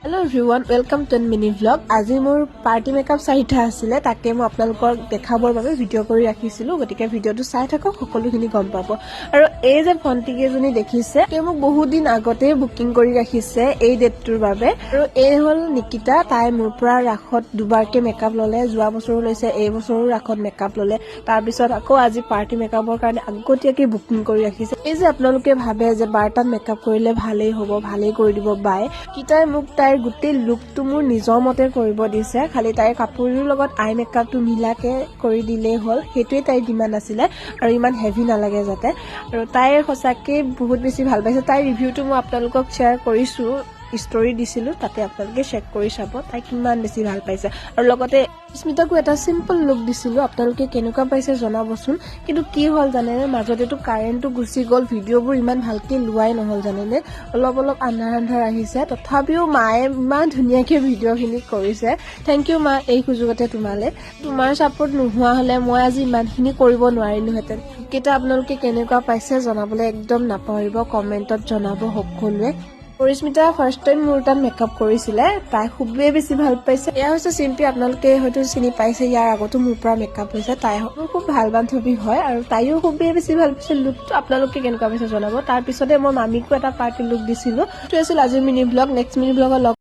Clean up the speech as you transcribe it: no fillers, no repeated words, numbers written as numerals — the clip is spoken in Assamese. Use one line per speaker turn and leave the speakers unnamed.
Hello everyone, welcome to a mini vlog. আজি মোৰ পাৰ্টি মেকআপ চাৰিটা আছিলে তাকে মই আপোনালোকক দেখাবৰ বাবে ভিডিঅ' কৰি ৰাখিছিলো গতিকে ভিডিঅ'টো চাই থাকক সকলোখিনি গম পাব আৰু এই যে ভণ্টিকেজনী দেখিছে তেওঁ মোক বহুত দিন আগতে বুকিং কৰি ৰাখিছে এই ডেটটোৰ বাবে আৰু এই হ'ল নিকিতা তাই মোৰ পৰা ৰাখত দুবাৰকে মেকআপ ললে যোৱা বছৰো লৈছে এই বছৰো ৰাখত মেকআপ ললে তাৰ পিছত আকৌ আজি পাৰ্টি মেকআপৰ কাৰণে আগতীয়াকৈ বুকিং কৰি ৰাখিছে এই যে আপোনালোকে ভাবে যে বাৰটাত মেকআপ কৰিলে ভালেই হ'ব ভালেই কৰি দিব বাই কিতাই মোক তাইৰ গোটেই লুকটো মোৰ নিজৰ মতে কৰিব দিছে খালি তাইৰ কাপোৰৰ লগত আই মেকআপটো মিলাকে কৰি দিলেই হ'ল সেইটোৱে তাইৰ ডিমাণ্ড আছিলে আৰু ইমান হেভি নালাগে যাতে আৰু তাইৰ সঁচাকৈ বহুত বেছি ভাল পাইছে তাইৰ ৰিভিউটো মই আপোনালোকক শ্বেয়াৰ কৰিছোঁ ষ্টৰি দিছিলো তাতে আপোনালোকে চেক কৰি চাব তাই কিমান বেছি ভাল পাইছে আৰু লগতে স্মিতাকো এটা সিম্পল লুক দিছিলো আপোনালোকে কেনেকুৱা পাইছে জনাবচোন কিন্তু কি হ'ল জানেনে মাজতেতো কাৰেণ্টটো গুচি গ'ল ভিডিঅ'বোৰ ইমান ভালকৈ লোৱাই নহ'ল জানেনে অলপ আন্ধাৰ আহিছে তথাপিও মায়ে ইমান ধুনীয়াকৈ ভিডিঅ'খিনি কৰিছে থেংক ইউ মা এই সুযোগতে তোমাৰ ছাপোৰ্ট নোহোৱা হ'লে মই আজি ইমানখিনি কৰিব নোৱাৰিলোহেঁতেন কেইটা আপোনালোকে কেনেকুৱা পাইছে জনাবলৈ একদম নাপাহৰিব কমেণ্টত জনাব সকলোৱে পৰিস্মিতা ফাৰ্ষ্ট টাইম মোৰ তাত মেকআপ কৰিছিলে তাই খুবেই বেছি ভাল পাইছে এয়া হৈছে চিম্পি আপোনালোকে হয়তো চিনি পাইছে ইয়াৰ আগতো মোৰ পৰা মেকআপ হৈছে তাই মোৰ খুব ভাল বান্ধৱী হয় আৰু তাইও খুবেই বেছি ভাল পাইছে লুকটো আপোনালোকে কেনেকুৱা পাইছে জনাব তাৰপিছতে মই মামীকো এটা পাৰ্টি লুক দিছিলো এইটো আছিল আজিৰ মিনি ব্লগ নেক্সট মিনি ব্লগৰ